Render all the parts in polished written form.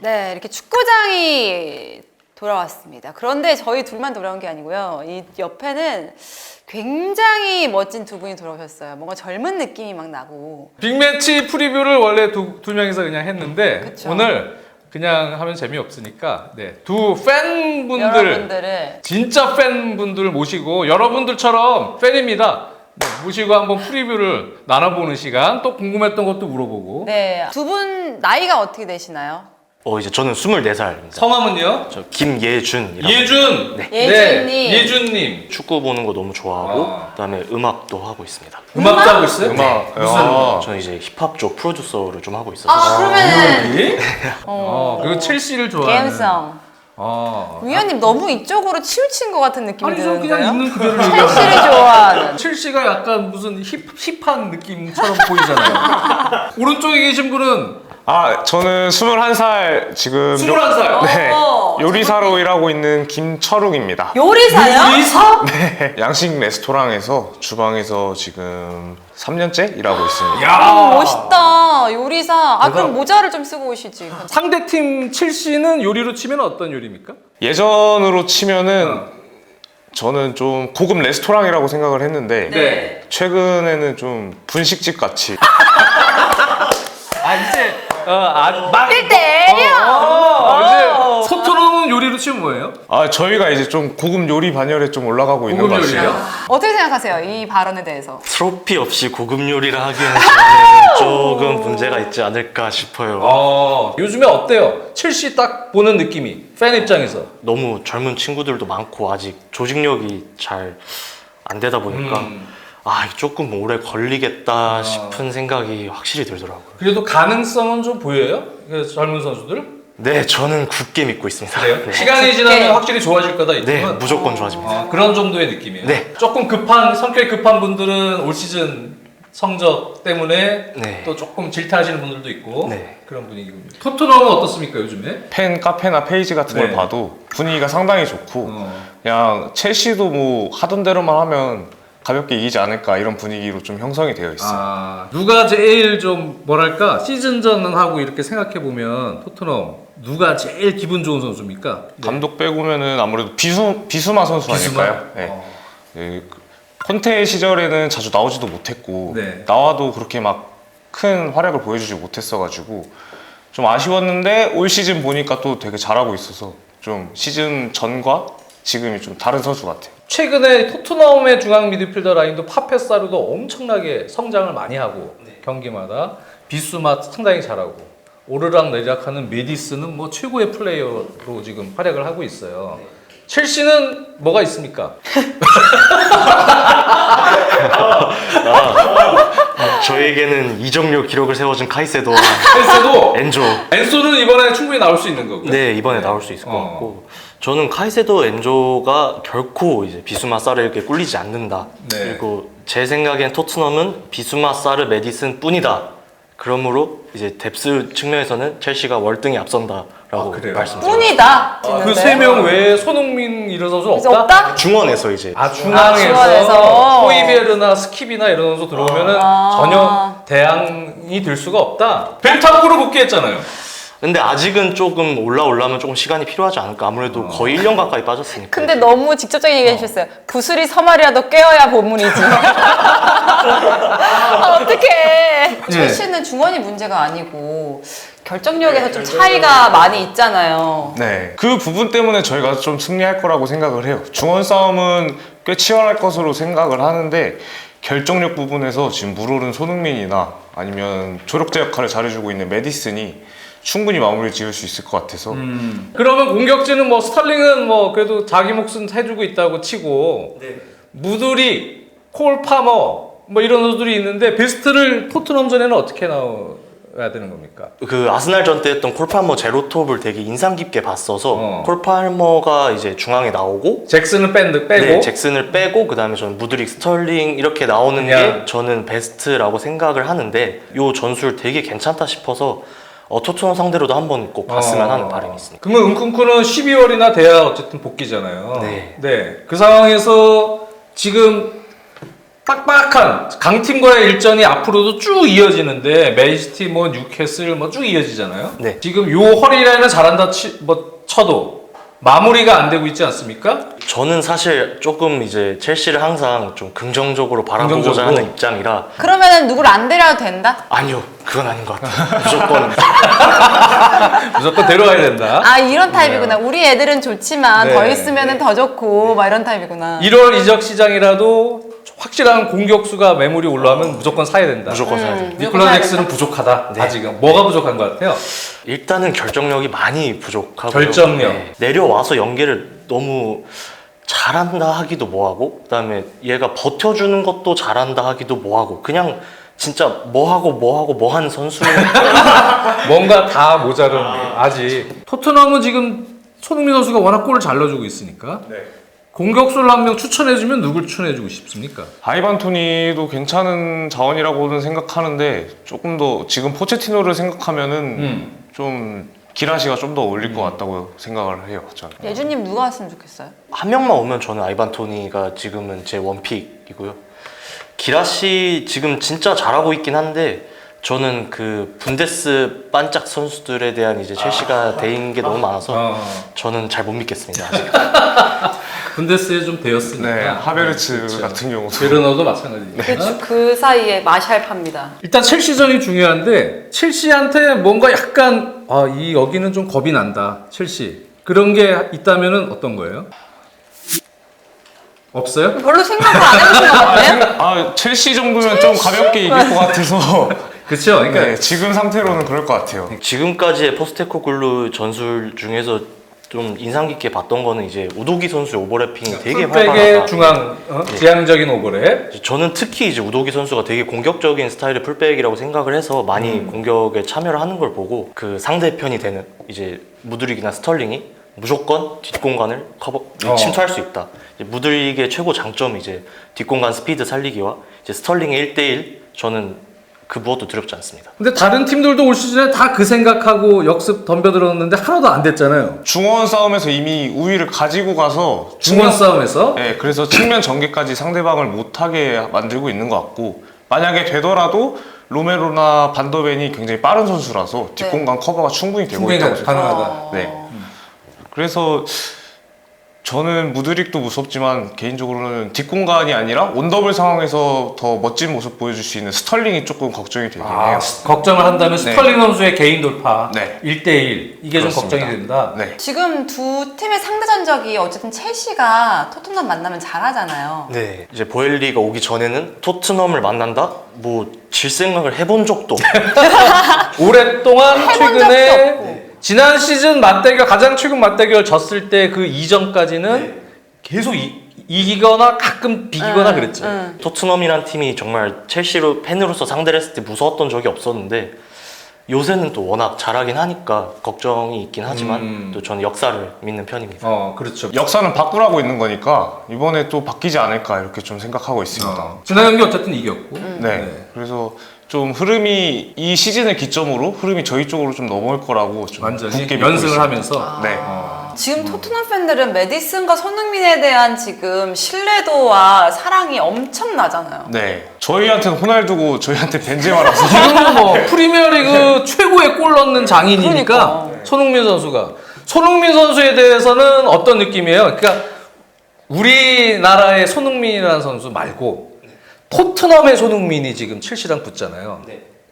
네, 이렇게 축구장이 돌아왔습니다. 그런데 저희 둘만 돌아온 게 아니고요. 이 옆에는 굉장히 멋진 두 분이 돌아오셨어요. 뭔가 젊은 느낌이 막 나고. 빅매치 프리뷰를 원래 두 명이서 그냥 했는데 그쵸. 오늘 그냥 하면 재미없으니까 두 팬분들, 여러분들을 진짜 팬분들 모시고 여러분들처럼 팬입니다. 모시고 한번 프리뷰를 나눠보는 시간, 또 궁금했던 것도 물어보고. 네, 두 분 나이가 어떻게 되시나요? 이제 저는 24살입니다. 성함은요? 저 김예준이라고. 예준! 네. 예준님. 예준님. 축구 보는 거 너무 좋아하고 아. 그다음에 음악도 하고 있습니다. 음악도 하고 있어요? 음악. 무슨 저는 이제 힙합 쪽 프로듀서를 좀 하고 있어서 아, 그러면은 음악이? 그리고 첼시를 좋아하는. 감성. 아. 위원님 너무 이쪽으로 치우친 것 같은 느낌이 아니, 저 드는데요? 그냥 있는 그대로 첼시를 얘기하는. 좋아하는. 첼시가 약간 무슨 힙한 느낌처럼 보이잖아요. 오른쪽에 계신 분은 저는 21살 지금 21살. 네. 어, 요리사로 일하고 있는 김철욱입니다. 요리사요? 요리사? 네. 양식 레스토랑에서 주방에서 지금 3년째 일하고 있습니다. 야, 멋있다. 요리사. 그럼 모자를 좀 쓰고 오시지. 상대팀 첼시는 요리로 치면 어떤 요리입니까? 예전으로 치면은 저는 좀 고급 레스토랑이라고 생각을 했는데 네. 최근에는 좀 분식집 같이 이제 막 때려! 이제 소토nom은 요리로 치면 뭐예요? 저희가 이제 좀 고급 요리 반열에 좀 올라가고 있는 고급 것 같아요. 요리요? 어떻게 생각하세요? 이 발언에 대해서. 트로피 없이 고급 요리를 하기에는 저는 조금 문제가 있지 않을까 싶어요. 요즘에 어때요? 첼시 딱 보는 느낌이 팬 입장에서. 너무 젊은 친구들도 많고 아직 조직력이 잘 안 되다 보니까 조금 오래 걸리겠다 싶은 생각이 확실히 들더라고요. 그래도 가능성은 좀 보여요? 그래서 젊은 선수들? 네, 저는 굳게 믿고 있습니다. 네. 시간이 지나면 확실히 좋아질 거다 이거는. 네, 무조건 좋아집니다. 그런 정도의 느낌이에요. 네. 조금 성격이 급한 분들은 올 시즌 성적 때문에 네. 또 조금 질타하시는 분들도 있고 네. 그런 분위기입니다. 토트넘은 어떻습니까 요즘에? 팬 카페나 페이지 같은 걸 네. 봐도 분위기가 상당히 좋고 그냥 첼시도 뭐 하던 대로만 하면 가볍게 이기지 않을까 이런 분위기로 좀 형성이 되어 있어요. 누가 제일 좀 뭐랄까 시즌전하고 이렇게 생각해 보면 토트넘 누가 제일 기분 좋은 선수입니까? 감독 빼고면은 아무래도 비수마 선수 아닐까요? 네. 콘테 시절에는 자주 나오지도 못했고 네. 나와도 그렇게 막 큰 활약을 보여주지 못했어가지고 좀 아쉬웠는데 올 시즌 보니까 또 되게 잘하고 있어서 좀 시즌 전과 지금이 좀 다른 선수 같아요. 최근에 토트넘의 중앙 미드필더 라인도 파페사르도 엄청나게 성장을 많이 하고 경기마다 비수마 상당히 잘하고 오르락 내리락하는 메디스는 뭐 최고의 플레이어로 지금 활약을 하고 있어요. 첼시는 뭐가 있습니까? 저에게는 이적료 기록을 세워준 카이세도와 첼시도 엔조는 이번에 충분히 나올 수 있는 거고요. 네, 이번에 나올 수 있을 것 같고 저는 카이세도 엔조가 결코 이제 비수마 사르에게 꿀리지 않는다. 네. 그리고 제 생각엔 토트넘은 비수마 사르 메디슨 뿐이다. 그러므로 이제 뎁스 측면에서는 첼시가 월등히 앞선다라고 그래요? 말씀드립니다. 뿐이다. 그 세 명 외에 손흥민 이런 선수는 그래서 없다? 없다? 중원에서 이제 중앙에서 중앙에서. 호이베르나 스킵이나 이런 선수 들어오면은 전혀 대항이 될 수가 없다. 벤탄쿠르 복귀했잖아요. 근데 아직은 조금 올라오려면 조금 시간이 필요하지 않을까. 아무래도 거의 1년 가까이 빠졌으니까. 근데 너무 직접적인 얘기 해주셨어요. 구슬이 서말이라도 깨어야 본문이지. 어떡해. 첼시는 중원이 문제가 아니고 결정력에서 좀 차이가 많이 있잖아요. 네, 그 부분 때문에 저희가 좀 승리할 거라고 생각을 해요. 중원 싸움은 꽤 치열할 것으로 생각을 하는데 결정력 부분에서 지금 물오른 손흥민이나 아니면 조력자 역할을 잘해주고 있는 메디슨이 충분히 마무리 지을 수 있을 것 같아서 그러면 공격진은 뭐 스탈링은 뭐 그래도 자기 몫은 해주고 있다고 치고 무드리, 콜 파머 뭐 이런 선수들이 있는데 베스트를 토트넘전에는 어떻게 나와야 되는 겁니까? 그 아스날전 때 했던 콜팔머 제로톱을 되게 인상 깊게 봤어서 콜팔머가 이제 중앙에 나오고 잭슨은 빼고 네, 잭슨을 빼고 그 다음에 저는 무드릭, 스털링 이렇게 나오는 그냥. 게 저는 베스트라고 생각을 하는데 요 전술 되게 괜찮다 싶어서 토트넘 상대로도 한번 꼭 봤으면 하는 바람이 있습니다. 그러면 은쿤쿠는 12월이나 돼야 어쨌든 복귀잖아요. 네. 네. 그 상황에서 지금 빡빡한 강팀과의 일전이 앞으로도 쭉 이어지는데 맨시티 뭐 뉴캐슬 뭐 쭉 이어지잖아요. 네. 지금 요 허리라인은 잘한다 쳐도 마무리가 안 되고 있지 않습니까? 저는 사실 조금 이제 첼시를 항상 좀 긍정적으로 바라보고자 긍정적으로? 하는 입장이라 그러면은 누구를 안 데려도 된다? 아니요, 그건 아닌 것 같아요. 무조건 무조건 데려가야 된다. 아 이런 타입이구나. 우리 애들은 좋지만 네. 더 있으면은 더 좋고 막 이런 타입이구나. 1월 이적 시장이라도 확실한 공격수가 매물이 올라오면 무조건 사야 된다. 무조건 사야 돼요. 니콜라 잭스는 부족하다. 네. 아직은 뭐가 부족한 것 같아요? 일단은 결정력이 많이 부족하고 결정력. 내려와서 연계를 너무 잘한다 하기도 뭐하고 그다음에 얘가 버텨주는 것도 잘한다 하기도 뭐하고 그냥 진짜 뭐하는 선수는 뭔가 다 모자른 아직. 토트넘은 지금 손흥민 선수가 워낙 골을 잘 넣어주고 있으니까 공격수를 한 명 추천해주면 누굴 추천해주고 싶습니까? 아이반 토니도 괜찮은 자원이라고는 생각하는데 조금 더 지금 포체티노를 생각하면은 좀 기라시가 좀 더 어울릴 것 같다고 생각을 해요. 저는. 예주님 누가 왔으면 좋겠어요? 한 명만 오면 저는 아이반 토니가 지금은 제 원픽이고요. 기라시 지금 진짜 잘하고 있긴 한데 저는 그 분데스 반짝 선수들에 대한 이제 첼시가 대인 게 너무 많아서 저는 잘 못 믿겠습니다. 아직. 분데스에 좀 되었으니까. 네, 하베르츠 그렇죠. 같은 경우도 베르너도 마찬가지니까. 그 사이에 마샬파입니다. 일단 첼시전이 중요한데 첼시한테 뭔가 약간 이 여기는 좀 겁이 난다. 첼시 그런 게 있다면은 어떤 거예요? 없어요? 별로 생각을 안 해보신 것 같아요? 아 첼시 정도면 좀 가볍게 이길 것 같아서 그렇죠. 그러니까 네, 지금 상태로는 그럴 것 같아요. 지금까지의 포스테코글루 전술 중에서 좀 인상 깊게 봤던 거는 이제 우도기 선수의 오버래핑이 되게 풀백의 활발하다. 중앙 지향적인 오버랩. 저는 특히 이제 우도기 선수가 되게 공격적인 스타일의 풀백이라고 생각을 해서 많이 공격에 참여를 하는 걸 보고 그 상대편이 되는 이제 무드릭이나 스털링이 무조건 뒷공간을 침투할 수 있다. 이제 무드릭의 최고 장점이 이제 뒷공간 스피드 살리기와 이제 스털링의 1대1 저는 그 무엇도 두렵지 않습니다. 근데 다른 팀들도 올 시즌에 다 그 생각하고 역습 덤벼들었는데 하나도 안 됐잖아요. 중원 싸움에서 이미 우위를 가지고 가서 중원 싸움에서. 네, 그래서 측면 전개까지 상대방을 못하게 만들고 있는 것 같고 만약에 되더라도 로메로나 반더벤이 굉장히 빠른 선수라서 뒷공간 커버가 충분히 되고 충분히 있다고 생각해요. 가능하다. 네. 그래서 저는 무드릭도 무섭지만 개인적으로는 뒷공간이 아니라 온더블 상황에서 더 멋진 모습 보여줄 수 있는 스털링이 조금 걱정이 되긴 해요. 걱정을 한다면 스털링 선수의 개인 돌파 네. 1대1 이게 좀 그렇습니다. 걱정이 된다. 네. 지금 두 팀의 상대 전적이 어쨌든 첼시가 토트넘 만나면 잘하잖아요. 네, 이제 보엘리가 오기 전에는 토트넘을 만난다? 뭐 질 생각을 해본 적도 없고 오랫동안 해본 최근에 적도 없고. 지난 시즌 맞대결 가장 최근 맞대결 졌을 때 그 이전까지는 계속 이기거나 가끔 비기거나 그랬죠. 토트넘이란 팀이 정말 첼시로 팬으로서 상대를 했을 때 무서웠던 적이 없었는데 요새는 또 워낙 잘하긴 하니까 걱정이 있긴 하지만 또 저는 역사를 믿는 편입니다. 그렇죠. 역사는 바꾸라고 있는 거니까 이번에 또 바뀌지 않을까 이렇게 좀 생각하고 있습니다. 지난 경기 어쨌든 이겼고. 네. 그래서 좀 흐름이 이 시즌을 기점으로 흐름이 저희 쪽으로 좀 넘어올 거라고 좀 완전히 굳게 믿고 연승을 있습니다. 하면서. 네. 지금 토트넘 팬들은 메디슨과 손흥민에 대한 지금 신뢰도와 사랑이 엄청나잖아요. 네. 저희한테는 호날두고 저희한테 벤제마라서 지금은 뭐 프리미어리그 최고의 골 넣는 장인이니까 그러니까. 손흥민 선수가 손흥민 선수에 대해서는 어떤 느낌이에요? 그러니까 우리나라의 손흥민이라는 선수 말고 토트넘의 손흥민이 지금 첼시랑 붙잖아요.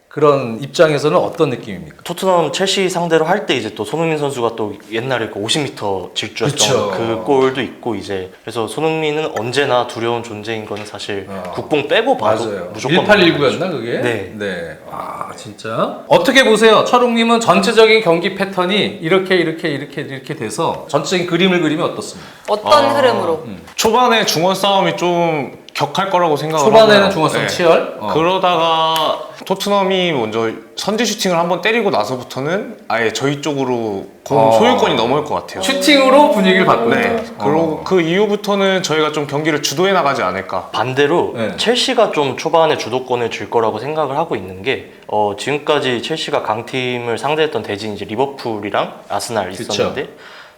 그런 입장에서는 어떤 느낌입니까? 토트넘 첼시 상대로 할 때 이제 또 손흥민 선수가 또 옛날에 그 50m 질주했던 그쵸. 그 골도 있고 이제 그래서 손흥민은 언제나 두려운 존재인 거는 사실 국뽕 빼고 봐도 무조건 1819였나 그게? 네. 아 진짜? 어떻게 보세요? 철웅님은 전체적인 경기 패턴이 이렇게 돼서 전체적인 그림을 그리면 어떻습니까? 어떤 흐름으로? 초반에 중원 싸움이 좀 격할 거라고 생각을 초반에는 하고요. 중원성 치열? 그러다가 토트넘이 먼저 선제 슈팅을 한번 때리고 나서부터는 아예 저희 쪽으로 소유권이 넘어올 것 같아요. 슈팅으로 분위기를 바꾸는 네. 그리고 그 이후부터는 저희가 좀 경기를 주도해 나가지 않을까. 반대로 네. 첼시가 좀 초반에 주도권을 줄 거라고 생각을 하고 있는 게 지금까지 첼시가 강팀을 상대했던 대진이 이제 리버풀이랑 아스날 있었는데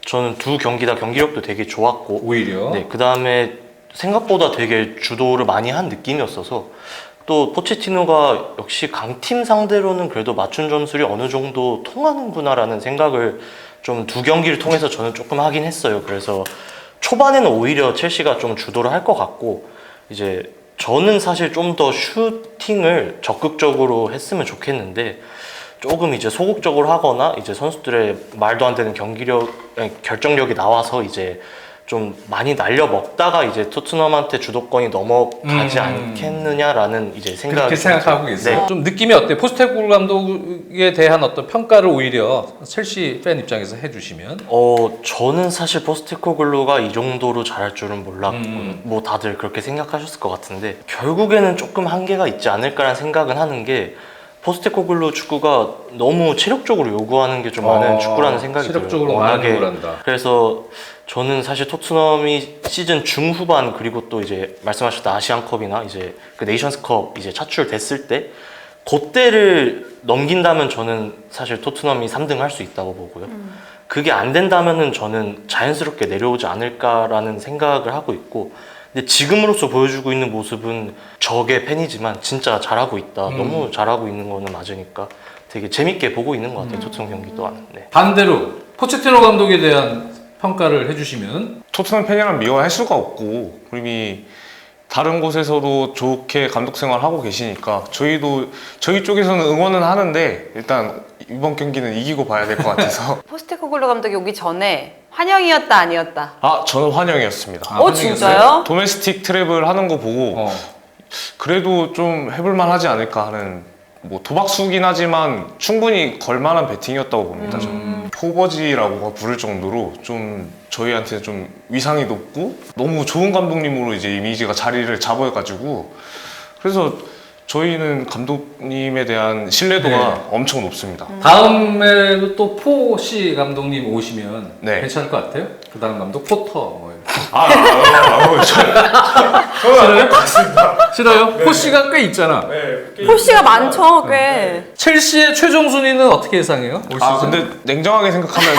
저는 두 경기 다 경기력도 되게 좋았고 오히려 네, 그 다음에 생각보다 되게 주도를 많이 한 느낌이었어서 또 포체티노가 역시 강팀 상대로는 그래도 맞춘 점수를 어느 정도 통하는구나라는 생각을 좀 두 경기를 통해서 저는 조금 하긴 했어요. 그래서 초반에는 오히려 첼시가 좀 주도를 할 것 같고 이제 저는 사실 좀 더 슈팅을 적극적으로 했으면 좋겠는데 조금 이제 소극적으로 하거나 이제 선수들의 말도 안 되는 결정력이 나와서 이제 좀 많이 날려 먹다가 이제 토트넘한테 주도권이 넘어가지 않겠느냐라는 이제 생각이 그렇게 생각하고 계세요. 네. 좀 느낌이 어때요? 포스테코글루 감독에 대한 어떤 평가를 오히려 첼시 팬 입장에서 해주시면 저는 사실 포스테코글루가 이 정도로 잘할 줄은 몰랐고 뭐 다들 그렇게 생각하셨을 것 같은데 결국에는 조금 한계가 있지 않을까라는 생각은 하는 게 포스테코글루 축구가 너무 체력적으로 요구하는 게 좀 많은 축구라는 생각이 들어요. 체력적으로 많이 요구한다. 그래서 저는 사실 토트넘이 시즌 중후반 그리고 또 이제 말씀하셨던 아시안컵이나 이제 그 네이션스컵 이제 차출됐을 때 그때를 넘긴다면 저는 사실 토트넘이 3등 할 수 있다고 보고요. 그게 안 된다면은 저는 자연스럽게 내려오지 않을까라는 생각을 하고 있고 근데 지금으로서 보여주고 있는 모습은 적의 팬이지만 진짜 잘하고 있다. 너무 잘하고 있는 거는 맞으니까 되게 재밌게 보고 있는 것 같아요. 토트넘 경기 또한. 네. 반대로 포체티노 감독에 대한 평가를 해주시면 토트넘 팬이랑 미워할 수가 없고 이미 다른 곳에서도 좋게 감독 생활하고 계시니까 저희 쪽에서는 응원은 하는데 일단 이번 경기는 이기고 봐야 될 것 같아서 포스테코글루 감독이 오기 전에 환영이었다 아니었다? 저는 환영이었습니다. 환영이었어요? 진짜요? 도메스틱 트랩을 하는 거 보고 그래도 좀 해볼만 하지 않을까 하는 뭐 도박수긴 하지만 충분히 걸만한 배팅이었다고 봅니다. 저는. 포버지라고 부를 정도로 좀 저희한테 좀 위상이 높고 너무 좋은 감독님으로 이제 이미지가 자리를 잡아가지고 그래서 저희는 감독님에 대한 신뢰도가 네. 엄청 높습니다. 다음에도 또 포시 감독님 오시면 네. 괜찮을 것 같아요? 그 다음 감독 포터 뭐 이렇게. 저는 맞습니다. 싫어요? 포시가 꽤 있잖아. 포시가 많죠, 꽤. 첼시의 최종 순위는 어떻게 예상해요? 올 시즌? 근데 냉정하게 생각하면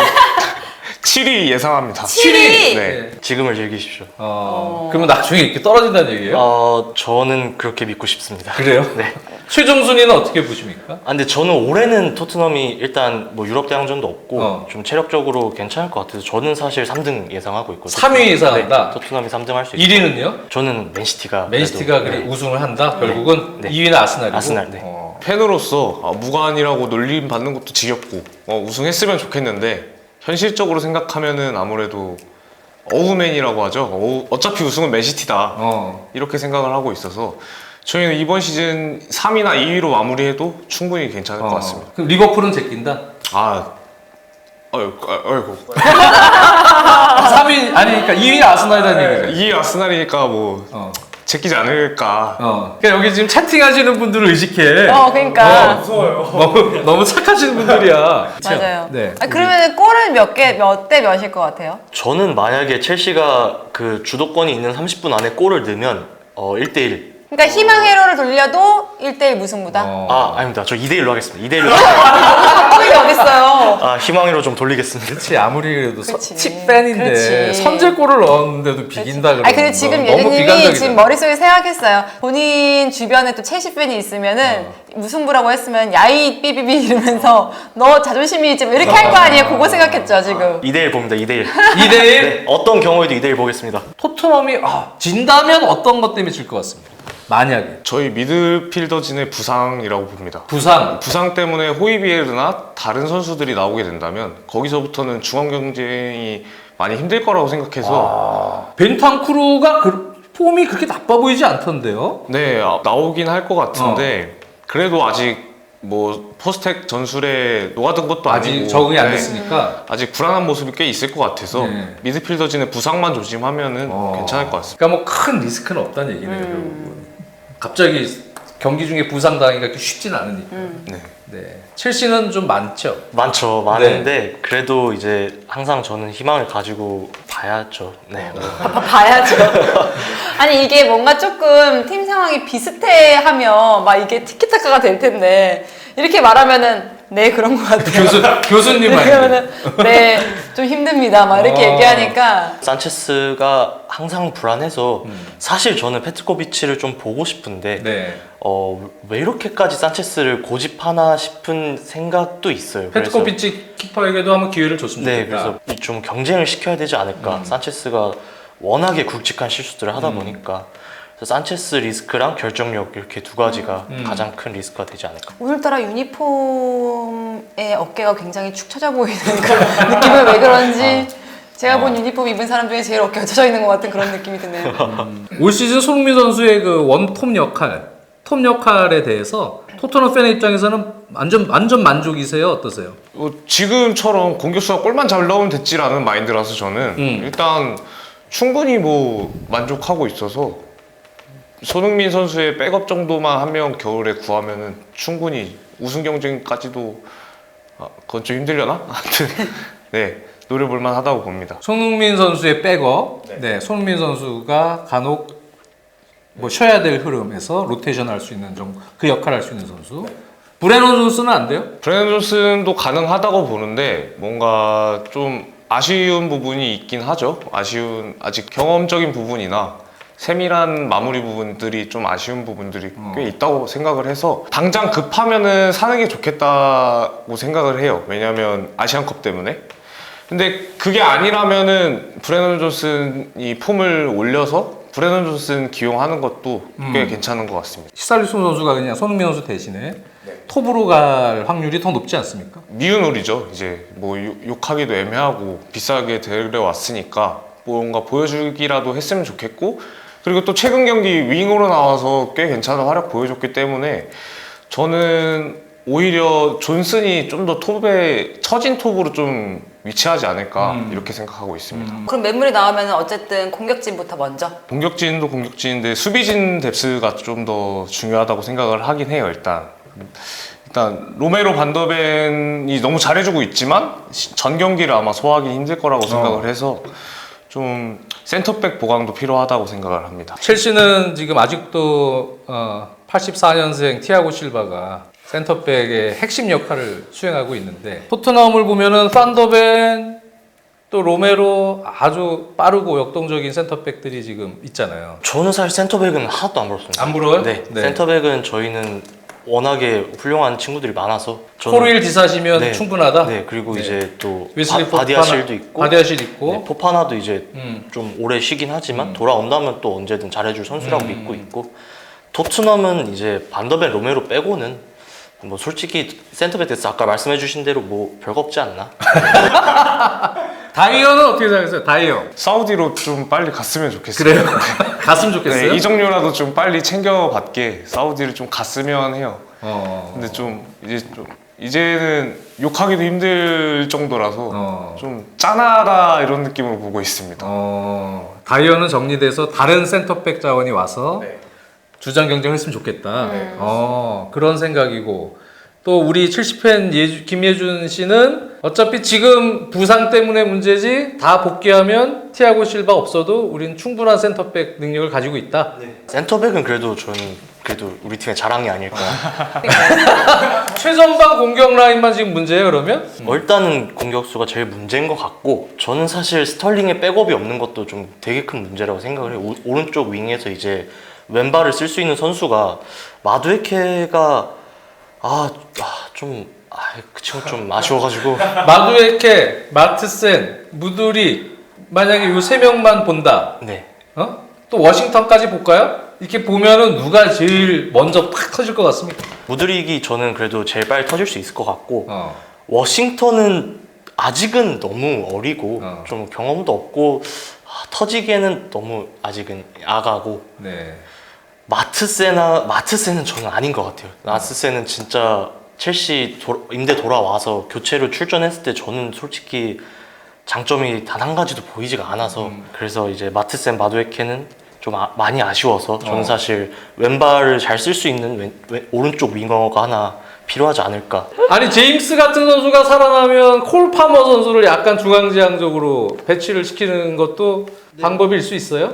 7위 예상합니다. 7위! 네. 지금을 즐기십시오. 그러면 나중에 이렇게 떨어진다는 얘기예요? 저는 그렇게 믿고 싶습니다. 그래요? 네. 최종 순위는 어떻게 보십니까? 근데 저는 올해는 토트넘이 일단 뭐 유럽 대항전도 없고 어. 좀 체력적으로 괜찮을 것 같아서 저는 사실 3등 예상하고 있거든요. 3위 예상한다? 네, 토트넘이 3등 할 수 있고 1위는요? 저는 맨시티가 맨시티가 그래도, 그래 우승을 한다? 결국은 네. 2위는 아스날이고 아스날, 네. 팬으로서 무관이라고 놀림 받는 것도 지겹고 우승했으면 좋겠는데 현실적으로 생각하면은 아무래도 어우맨이라고 하죠. 어차피 우승은 맨시티다. 이렇게 생각을 하고 있어서 저희는 이번 시즌 3위나 2위로 마무리해도 충분히 괜찮을 것 같습니다. 그럼 리버풀은 제낀다? 어이구. 3위 아니 그러니까 2위 아스날이라는 얘기죠. 2위 아스날이니까 뭐 제끼지 않을까. 그러니까 여기 지금 채팅하시는 분들을 의식해. 그러니까. 무서워요. 너무 착하신 분들이야. 맞아요. 네. 그러면 골은 몇 대 몇일 것 같아요? 저는 만약에 첼시가 그 주도권이 있는 30분 안에 골을 넣으면 1대1. 그러니까 희망 회로를 돌려도 1대1 무승부다? 아닙니다. 저 2대1로 하겠습니다. 2대1로. 골이 어딨어요? 희망으로 좀 돌리겠습니다. 그렇지 아무리 그래도 그치. tip팬인데 그렇지. 선제골을 넣었는데도 비긴다 그러면 근데 지금 너무 예리님이 비관적이잖아. 지금 머릿속에 생각했어요. 본인 주변에 또 첼시 팬이 있으면은 무승부라고 했으면 야이 삐삐삐 이러면서 너 자존심이 좀 이렇게 할 거 아니에요? 그거 생각했죠 지금. 2대1 봅니다. 2대1. 2대1? 네, 어떤 경우에도 2대1 보겠습니다. 토트넘이 진다면 어떤 것 때문에 질 것 같습니다. 만약에 저희 미드필더진의 부상이라고 봅니다. 부상 때문에 호이비에르나 다른 선수들이 나오게 된다면 거기서부터는 중앙 경쟁이 많이 힘들 거라고 생각해서 벤탄쿠르가 폼이 그렇게 나빠 보이지 않던데요? 네 나오긴 할 것 같은데 그래도 아직 뭐 포스텍 전술에 녹아든 것도 아직 아니고 적응이 안 됐으니까 아직 불안한 모습이 꽤 있을 것 같아서 네. 미드필더진의 부상만 조심하면은 괜찮을 것 같습니다. 그러니까 뭐 큰 리스크는 없다는 얘기네요. 결국은. 갑자기 경기 중에 부상 당하기가 쉽진 않으니까. 네. 첼시는 좀 많죠. 많죠. 많은데 그래도 이제 항상 저는 희망을 가지고 봐야죠. 네. 봐야죠. 아니 이게 뭔가 조금 팀 상황이 비슷해하면 막 이게 티키타카가 될 텐데 이렇게 말하면은 네 그런 것 같아요. 교수님 말이에요. 그러면은 네 좀 힘듭니다. 막 이렇게 얘기하니까 산체스가 항상 불안해서 사실 저는 페트코비치를 좀 보고 싶은데 네. 왜 이렇게까지 산체스를 고집하나 싶은 생각도 있어요. 페트코비치 키퍼에게도 한번 기회를 줬으면 네, 좋겠다. 그래서 좀 경쟁을 시켜야 되지 않을까. 산체스가 워낙에 굵직한 실수들을 하다 보니까 그래서 산체스 리스크랑 결정력 이렇게 두 가지가 가장 큰 리스크가 되지 않을까. 오늘따라 유니폼의 어깨가 굉장히 축 처져 보이는 그 느낌은 왜 그런지 제가 본 유니폼 입은 사람 중에 제일 어깨가 처져 있는 것 같은 그런 느낌이 드네요. 올 시즌 손흥민 선수의 그 원톱 역할에 대해서 토트넘 팬의 입장에서는 완전 만족이세요? 어떠세요? 지금처럼 공격수가 골만 잘 넣으면 됐지라는 마인드라서 저는 일단 충분히 뭐 만족하고 있어서 손흥민 선수의 백업 정도만 한 명 겨울에 구하면은 충분히 우승 경쟁까지도 그건 좀 힘들려나? 하여튼 네 노려볼만 하다고 봅니다. 손흥민 선수의 백업, 네, 손흥민 선수가 간혹 뭐 쉬어야 될 흐름에서 로테이션 할 수 있는 정도, 그 역할을 할 수 있는 선수. 브레넌 존스는 안 돼요? 브레넌 존슨도 가능하다고 보는데 뭔가 좀 아쉬운 부분이 있긴 하죠. 아직 경험적인 부분이나 세밀한 마무리 부분들이 좀 아쉬운 부분들이 꽤 있다고 생각을 해서 당장 급하면은 사는 게 좋겠다고 생각을 해요. 왜냐면 아시안컵 때문에. 근데 그게 아니라면은 브레넌 존슨이 폼을 올려서 브레넌 존슨 기용하는 것도 꽤 괜찮은 것 같습니다. 히살리송 선수가 그냥 손흥민 선수 대신에 톱으로 갈 확률이 더 높지 않습니까? 미운 오리죠. 이제 뭐 욕하기도 애매하고 비싸게 데려왔으니까 뭔가 보여주기라도 했으면 좋겠고, 그리고 또 최근 경기 윙으로 나와서 꽤 괜찮은 활약 보여줬기 때문에 저는 오히려 존슨이 좀 더 톱에 처진 톱으로 좀 위치하지 않을까 이렇게 생각하고 있습니다. 그럼 매물이 나오면 어쨌든 공격진부터 먼저. 공격진도 공격진인데 수비진 뎁스가 좀 더 중요하다고 생각을 하긴 해요. 일단 로메로 반더벤이 너무 잘해주고 있지만 전 경기를 아마 소화하기 힘들 거라고 생각을 해서 좀 센터백 보강도 필요하다고 생각을 합니다. 첼시는 지금 아직도 84년생 티아고 실바가 센터백의 핵심 역할을 수행하고 있는데, 토트넘을 보면은 판더벤 또 로메로 아주 빠르고 역동적인 센터백들이 지금 있잖아요. 저는 사실 센터백은 하나도 안 부럽습니다. 안 부러워요? 네, 네. 센터백은 저희는 워낙에 훌륭한 친구들이 많아서 코르일 디사시면 네, 충분하다. 네, 그리고 이제 또 웨슬리 바디아실도 있고 바디아실 있고. 네, 포파나도 이제 좀 오래 쉬긴 하지만 돌아온다면 또 언제든 잘해줄 선수라고 믿고 있고, 토트넘은 이제 반더벤 로메로 빼고는 뭐 솔직히 센터백 됐어 아까 말씀해주신 대로 뭐 별거 없지 않나? 다이어는 어떻게 생각하세요? 다이어. 사우디로 좀 빨리 갔으면 좋겠어요. 그래요? 갔으면 좋겠어요? 네, 이적료라도 좀 빨리 챙겨받게 사우디를 좀 갔으면 해요. 근데 이제는 욕하기도 힘들 정도라서 좀 짠하다 이런 느낌으로 보고 있습니다. 다이어는 정리돼서 다른 센터백 자원이 와서 주장 경쟁을 했으면 좋겠다. 그런 생각이고, 또 우리 70팬 김예준 씨는 어차피 지금 부상 때문에 문제지 다 복귀하면 티아고 실바 없어도 우린 충분한 센터백 능력을 가지고 있다. 센터백은 그래도 저는 우리 팀의 자랑이 아닐까. 최전방 공격 라인만 지금 문제예요, 그러면? 일단은 공격수가 제일 문제인 것 같고, 저는 사실 스털링의 백업이 없는 것도 좀 되게 큰 문제라고 생각을 해요. 오른쪽 윙에서 이제 왼발을 쓸 수 있는 선수가 마두에케가 그 친구 좀 아쉬워가지고. 마두에케, 마트센, 무두리, 만약에 이 세 명만 본다. 네. 또 워싱턴까지 볼까요? 이렇게 보면은 누가 제일 먼저 팍 터질 것 같습니까? 무드릭이 저는 그래도 제일 빨리 터질 수 있을 것 같고, 워싱턴은 아직은 너무 어리고 좀 경험도 없고 터지기에는 너무 아직은 야가고. 네. 마트센은 저는 아닌 것 같아요. 마트센은 진짜 첼시 임대 돌아와서 교체로 출전했을 때 저는 솔직히 장점이 단 한 가지도 보이지가 않아서 그래서 이제 마트센, 마두에케는 좀 많이 아쉬워서 저는 사실 왼발을 잘 쓸 수 있는 오른쪽 윙어가 하나 필요하지 않을까. 아니 제임스 같은 선수가 살아나면 콜 파머 선수를 약간 중앙지향적으로 배치를 시키는 것도 방법일 수 있어요?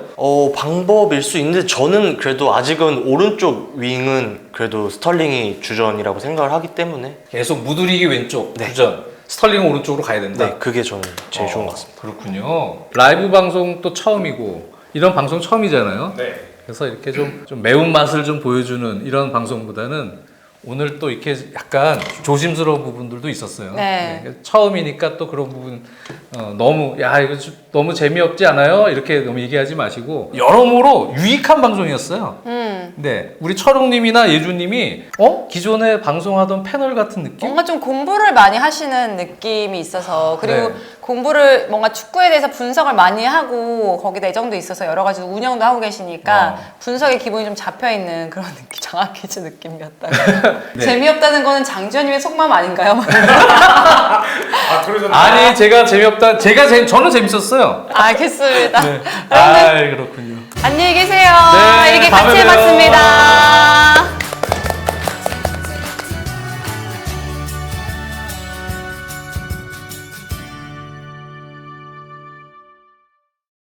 방법일 수 있는데 저는 그래도 아직은 오른쪽 윙은 그래도 스털링이 주전이라고 생각을 하기 때문에 계속 무드릭이 왼쪽 네. 주전, 스털링은 오른쪽으로 가야 된다. 네, 그게 저는 제일 좋은 것 같습니다. 그렇군요. 라이브 방송 또 처음이고 이런 방송 처음이잖아요. 네. 그래서 이렇게 좀 매운맛을 좀 보여주는 이런 방송보다는 오늘 또 이렇게 약간 조심스러운 부분들도 있었어요. 네. 처음이니까 또 그런 부분 너무 야 이거 너무 재미없지 않아요? 이렇게 너무 얘기하지 마시고 여러모로 유익한 방송이었어요. 네, 우리 철웅님이나 예주님이 기존에 방송하던 패널 같은 느낌? 뭔가 좀 공부를 많이 하시는 느낌이 있어서 그리고 네. 공부를 뭔가 축구에 대해서 분석을 많이 하고 거기다 애정도 있어서 여러 가지 운영도 하고 계시니까 분석의 기본이 좀 잡혀있는 그런 느낌, 정확히즈 느낌이었다. 네. 재미없다는 거는 장지현님의 속마음 아닌가요? 아, 그러셨나요? 아니 제가 재미없다. 저는 재밌었어요. 알겠습니다. 네. 여러분들 그렇군요. 안녕히 계세요. 네, 이렇게 다음에 같이 봬요. 해봤습니다.